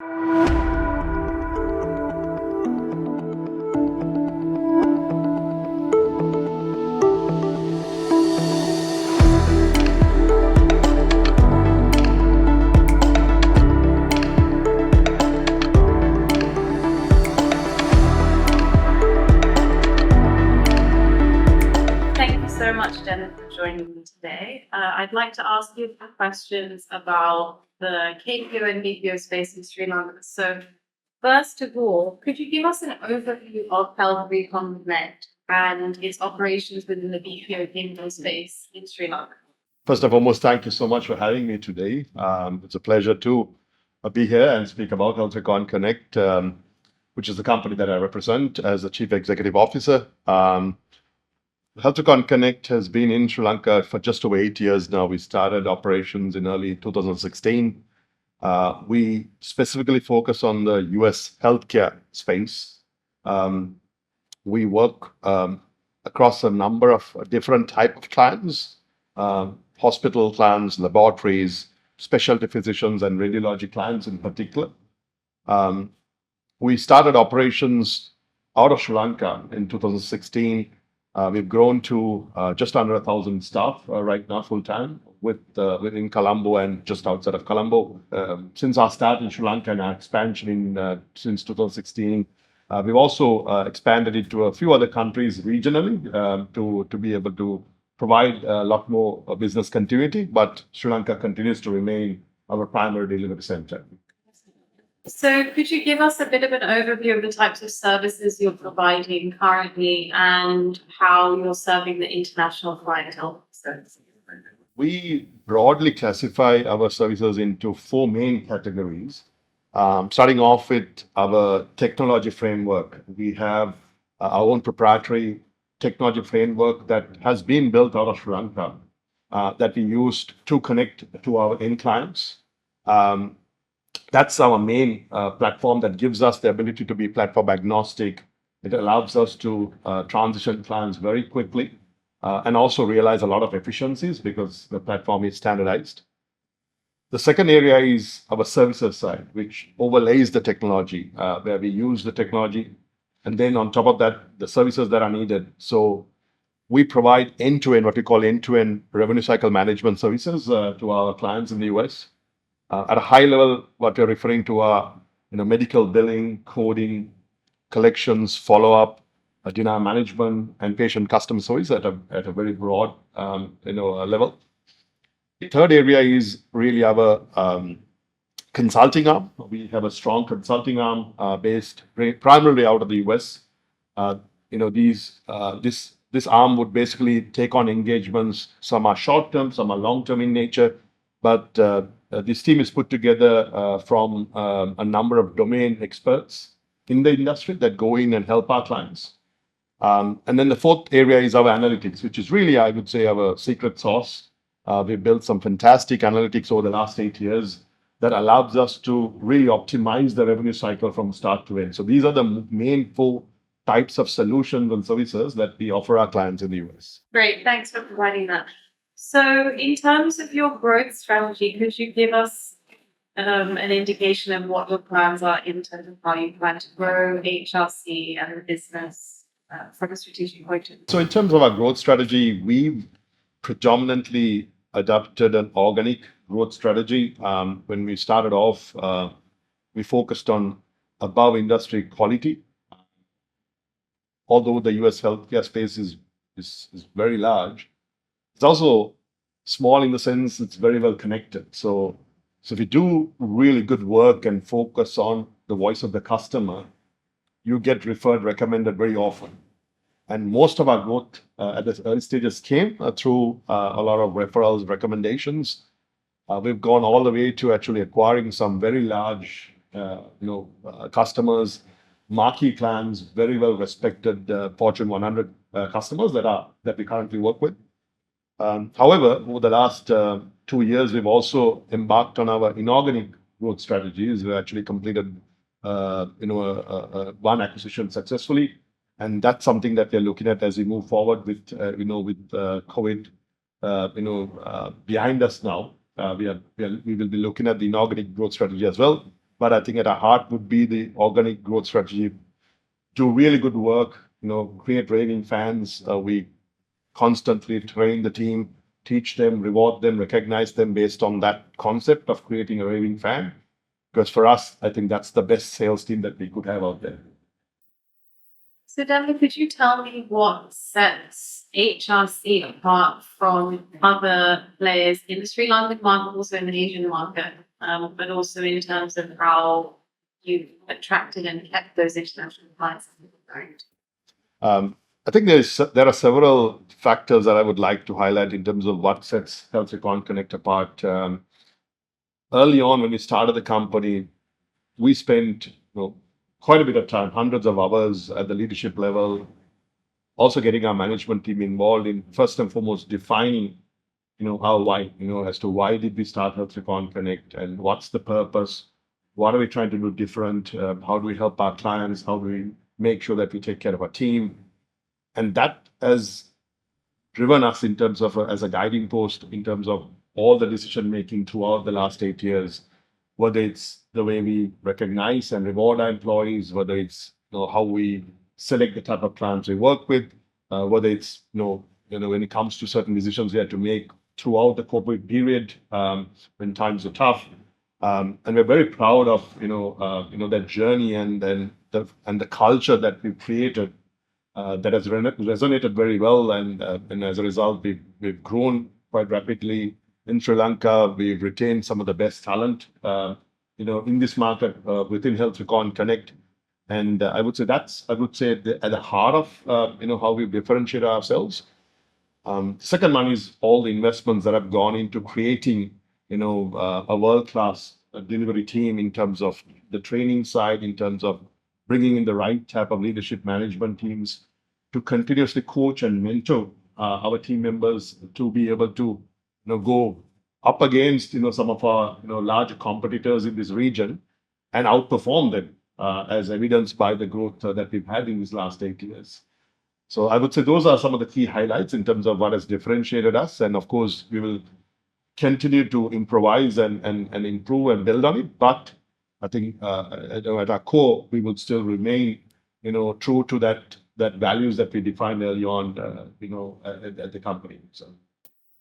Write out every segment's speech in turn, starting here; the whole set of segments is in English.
Thank you so much, Dennis, for joining me today. I'd like to ask you some questions about the KPO and BPO space in Sri Lanka. So, first of all, could you give us an overview of HealthRecon Connect and its operations within the BPO payroll space in Sri Lanka? First and foremost, thank you so much for having me today. It's a pleasure to be here and speak about HealthRecon Connect, which is the company that I represent as the Chief Executive Officer. HealthRecon Connect has been in Sri Lanka for just over 8 years now. We started operations in early 2016. We specifically focus on the US healthcare space. We work across a number of different type of clients, hospital clients, laboratories, specialty physicians, and radiology clients in particular. We started operations out of Sri Lanka in 2016. We've grown to just under 1,000 staff right now full time within Colombo and just outside of Colombo. Since our start in Sri Lanka and our expansion since 2016, we've also expanded into a few other countries regionally to be able to provide a lot more business continuity, but Sri Lanka continues to remain our primary delivery center. So could you give us a bit of an overview of the types of services you're providing currently and how you're serving the international clientele? We broadly classify our services into 4 main categories. Starting off with our technology framework. We have our own proprietary technology framework that has been built out of Sri Lanka that we used to connect to our end clients. That's our main platform that gives us the ability to be platform agnostic. It allows us to transition clients very quickly and also realize a lot of efficiencies because the platform is standardized. The second area is our services side, which overlays the technology, where we use the technology and then on top of that, the services that are needed. So we provide end-to-end, what we call end-to-end revenue cycle management services to our clients in the US. At a high level, what we're referring to are medical billing, coding, collections, follow-up, denial management, and patient customer service at a very broad level. The third area is really our consulting arm. We have a strong consulting arm based primarily out of the US. This arm would basically take on engagements. Some are short-term, some are long-term in nature, but this team is put together from a number of domain experts in the industry that go in and help our clients. And then the fourth area is our analytics, which is really, I would say, our secret sauce. We've built some fantastic analytics over the last 8 years that allows us to really optimize the revenue cycle from start to end. So these are the main 4 types of solutions and services that we offer our clients in the US. Great, thanks for providing that. So in terms of your growth strategy, could you give us an indication of what your plans are in terms of how you plan to grow HRC and the business from a strategic point of view? So in terms of our growth strategy, we've predominantly adopted an organic growth strategy. When we started off, we focused on above industry quality. Although the US healthcare space is very large, it's also small in the sense it's very well connected. So if you do really good work and focus on the voice of the customer, you get referred, recommended very often. And most of our growth at the early stages came through a lot of referrals, recommendations. We've gone all the way to actually acquiring some very large, customers, marquee clients, very well respected Fortune 100 customers that we currently work with. However, over the last 2 years, we've also embarked on our inorganic growth strategies. We actually completed one acquisition successfully. And that's something that we're looking at as we move forward with COVID, behind us now. We will be looking at the inorganic growth strategy as well. but I think at our heart would be the organic growth strategy. Do really good work, create raving fans. We constantly train the team, teach them, reward them, recognize them based on that concept of creating a raving fan. Because for us, I think that's the best sales team that we could have out there. So, Devin, could you tell me what sets HRC apart from other players in the Sri Lankan market, also in the Asian market, but also in terms of how you attracted and kept those international clients? I think there are several factors that I would like to highlight in terms of what sets HealthRecon Connect apart. Early on, when we started the company, we spent quite a bit of time, hundreds of hours at the leadership level, also getting our management team involved in first and foremost defining, our why, as to why did we start HealthRecon Connect and what's the purpose, what are we trying to do different, how do we help our clients, how do we make sure that we take care of our team, and that has driven us in terms of as a guiding post in terms of all the decision making throughout the last 8 years, whether it's the way we recognize and reward our employees, whether it's how we select the type of clients we work with, whether it's when it comes to certain decisions we had to make throughout the COVID period when times are tough, and we're very proud of that journey and the culture that we've created that has resonated very well, and as a result we've grown quite rapidly in Sri Lanka. We've retained some of the best talent in this market within HealthRecon Connect, and I would say at the heart of how we differentiate ourselves. Second one is all the investments that have gone into creating a world-class delivery team in terms of the training side, in terms of bringing in the right type of leadership management teams to continuously coach and mentor our team members to be able to go up against some of our larger competitors in this region and outperform them, as evidenced by the growth that we've had in these last 8 years. So I would say those are some of the key highlights in terms of what has differentiated us, and of course we will continue to improvise and improve and build on it. But I think at our core we will still remain true to that values that we defined early on at the company.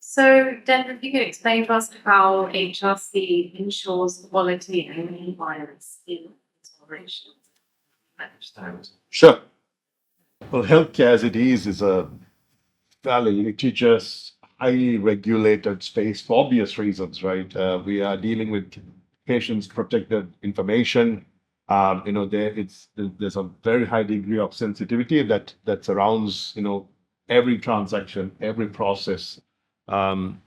So, Dan, if you could explain to us how HRC ensures quality and compliance in its operations. Sure. Well, healthcare as it is a fairly litigious, highly regulated space for obvious reasons, right? We are dealing with patients' protected information. There's a very high degree of sensitivity that surrounds every transaction, every process. From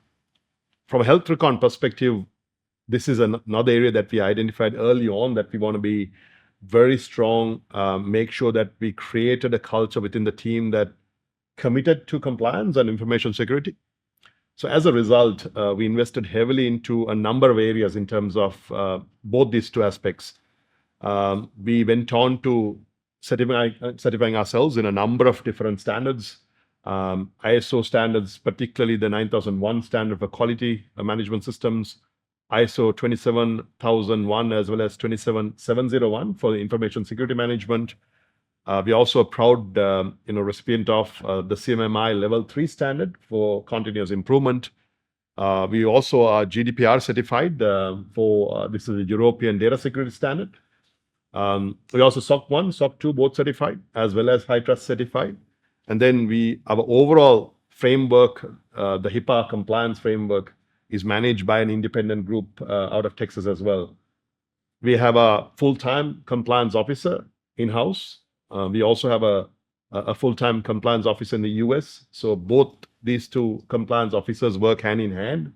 a HealthRecon perspective, this is another area that we identified early on that we want to be very strong, make sure that we created a culture within the team that committed to compliance and information security. So as a result, we invested heavily into a number of areas in terms of both these two aspects. We went on to certifying ourselves in a number of different standards, ISO standards, particularly the 9001 standard for quality management systems, ISO 27001 as well as 27701 for the information security management. We're also a proud recipient of the CMMI level 3 standard for continuous improvement. We also are GDPR certified for this is a European data security standard. We also SOC 1, SOC 2 both certified as well as HITRUST certified. And then our overall framework, the HIPAA compliance framework, is managed by an independent group out of Texas as well. We have a full-time compliance officer in-house. We also have a full-time compliance officer in the US. So both these two compliance officers work hand in hand,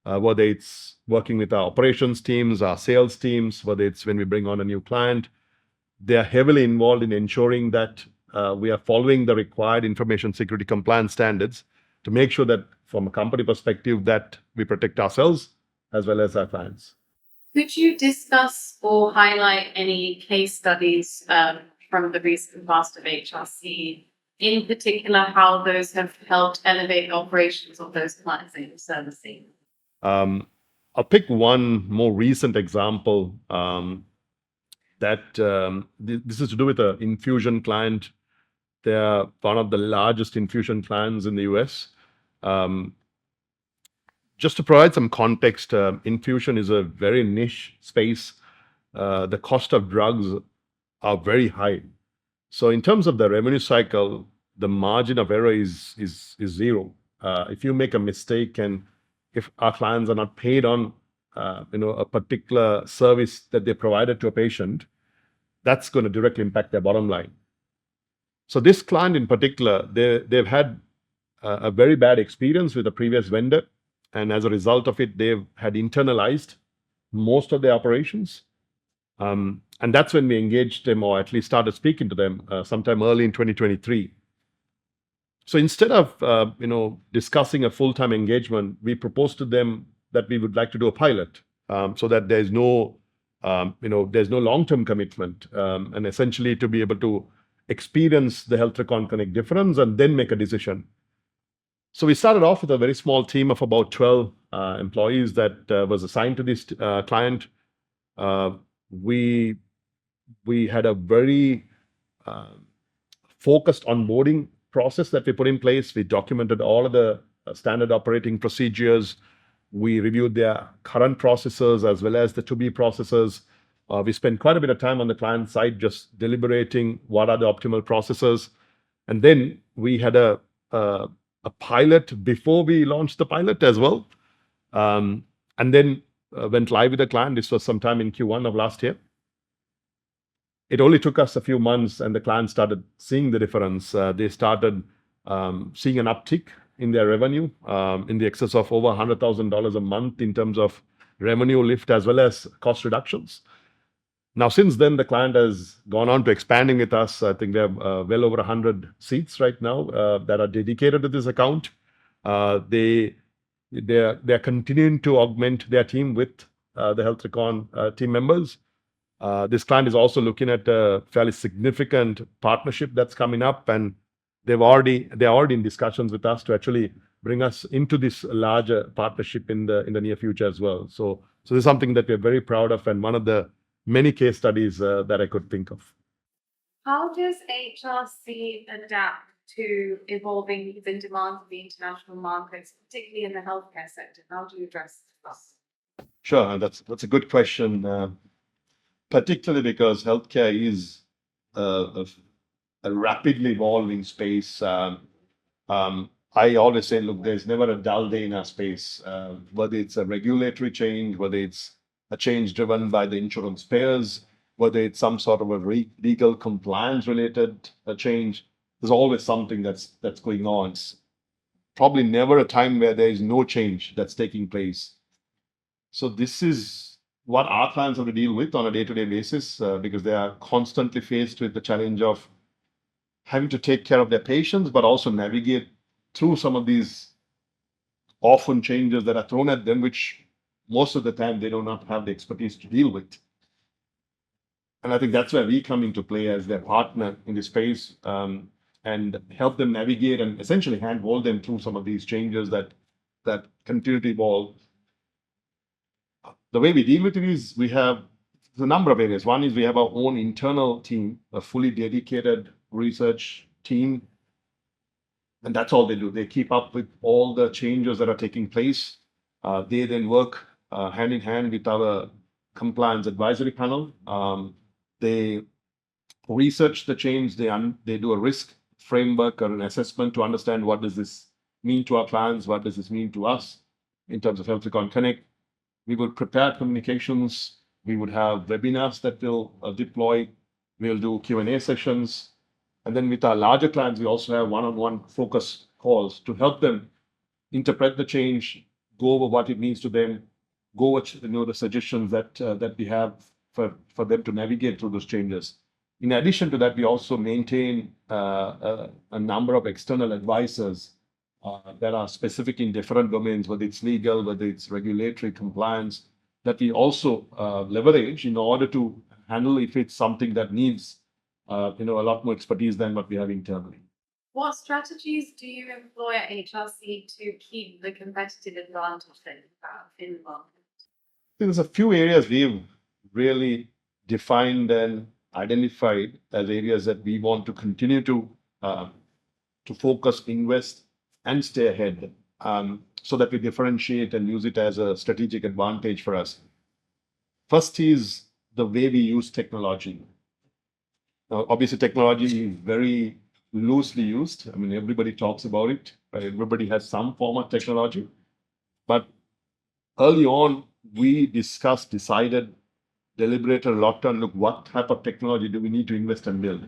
whether it's working with our operations teams, our sales teams, whether it's when we bring on a new client. They are heavily involved in ensuring that we are following the required information security compliance standards to make sure that from a company perspective that we protect ourselves as well as our clients. Could you discuss or highlight any case studies from the recent past of HRC, in particular how those have helped elevate operations of those clients that you're servicing? I'll pick one more recent example this is to do with an infusion client. They're one of the largest infusion clients in the US. Um, just to provide some context, infusion is a very niche space. The cost of drugs are very high. So in terms of the revenue cycle, the margin of error is zero. If you make a mistake and if our clients are not paid on a particular service that they provided to a patient, that's going to directly impact their bottom line. So this client in particular, they've had a very bad experience with a previous vendor, and as a result of it, they've had internalized most of their operations. And that's when we engaged them, or at least started speaking to them sometime early in 2023. So instead of discussing a full-time engagement, we proposed to them that we would like to do a pilot, so that there's no long-term commitment, and essentially to be able to experience the HealthRecon Connect difference and then make a decision. So we started off with a very small team of about 12 employees that was assigned to this client. We had a very focused onboarding process that we put in place. We documented all of the standard operating procedures. We reviewed their current processes as well as the to-be processes. We spent quite a bit of time on the client side just deliberating what are the optimal processes. And then we had a pilot before we launched the pilot as well. And then went live with the client. This was sometime in Q1 of last year. It only took us a few months and the client started seeing the difference. They started seeing an uptick in their revenue in the excess of over $100,000 a month in terms of revenue lift as well as cost reductions. Now, since then, the client has gone on to expanding with us. I think we have well over 100 seats right now that are dedicated to this account. They're continuing to augment their team with the HealthRecon team members. This client is also looking at a fairly significant partnership that's coming up, and they're already in discussions with us to actually bring us into this larger partnership in the near future as well. So this is something that we're very proud of, and one of the many case studies that I could think of. How does HRC adapt to evolving needs and demands of the international markets, particularly in the healthcare sector? How do you address this? Sure, that's a good question, particularly because healthcare is a rapidly evolving space. I always say, look, there's never a dull day in our space, whether it's a regulatory change, whether it's a change driven by the insurance payers, whether it's some sort of a legal compliance related change. There's always something that's going on. It's probably never a time where there is no change that's taking place. So this is what our clients have to deal with on a day-to-day basis, because they are constantly faced with the challenge of having to take care of their patients, but also navigate through some of these often changes that are thrown at them, which most of the time they do not have the expertise to deal with. And I think that's where we come into play as their partner in this space, and help them navigate and essentially handhold them through some of these changes that continue to evolve. The way we deal with it is we have a number of areas. One is we have our own internal team, a fully dedicated research team, and that's all they do. They keep up with all the changes that are taking place. They then work hand in hand with our compliance advisory panel. They research the change. They do a risk framework or an assessment to understand what does this mean to our clients, what does this mean to us in terms of HealthRecon Connect. We will prepare communications. We would have webinars that we'll deploy. We'll do Q&A sessions. And then with our larger clients, we also have one-on-one focus calls to help them interpret the change, go over what it means to them, go over the suggestions that we have for them to navigate through those changes. In addition to that, we also maintain a number of external advisors that are specific in different domains, whether it's legal, whether it's regulatory compliance, that we also leverage in order to handle if it's something that needs a lot more expertise than what we have internally. What strategies do you employ at HRC to keep the competitive advantage that you have in the market? There's a few areas we've really defined and identified as areas that we want to continue to focus, invest, and stay ahead, so that we differentiate and use it as a strategic advantage for us. First is the way we use technology. Now, obviously, technology is very loosely used. I mean, everybody talks about it. Right? Everybody has some form of technology. But early on, we discussed, decided, deliberated a lot on, look, what type of technology do we need to invest and build?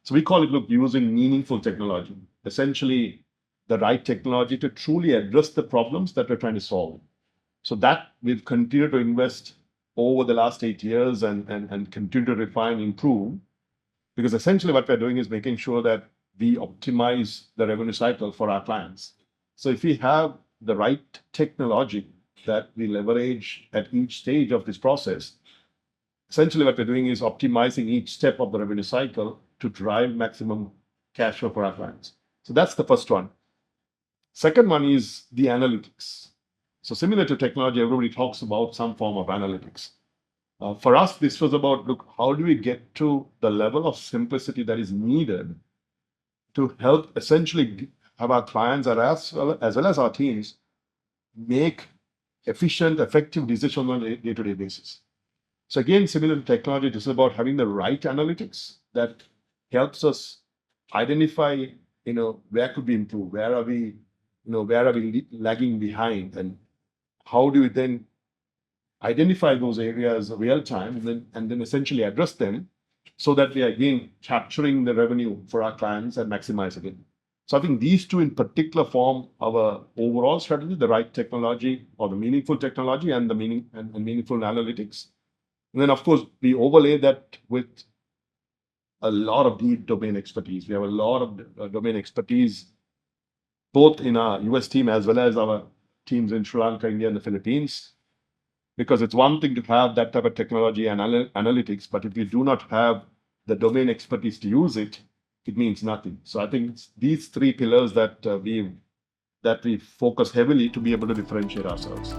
So we call it, look, using meaningful technology, essentially the right technology to truly address the problems that we're trying to solve. So that we've continued to invest over the last 8 years and continue to refine, improve, because essentially what we're doing is making sure that we optimize the revenue cycle for our clients. So if we have the right technology that we leverage at each stage of this process, essentially what we're doing is optimizing each step of the revenue cycle to drive maximum cash flow for our clients. So that's the first one. Second one is the analytics. So similar to technology, everybody talks about some form of analytics. For us, this was about, look, how do we get to the level of simplicity that is needed to help essentially have our clients as well as our teams make efficient, effective decisions on a day-to-day basis. So again, similar to technology, this is about having the right analytics that helps us identify, where could we improve, where are we lagging behind, and how do we then identify those areas real time and then essentially address them so that we are again capturing the revenue for our clients and maximizing it. So I think these two in particular form our overall strategy, the right technology or the meaningful technology and the meaningful analytics. And then of course we overlay that with a lot of deep domain expertise. We have a lot of domain expertise both in our US team as well as our teams in Sri Lanka, India, and the Philippines. Because it's one thing to have that type of technology and analytics, but if you do not have the domain expertise to use it, it means nothing. So I think it's these three pillars that we focus heavily to be able to differentiate ourselves.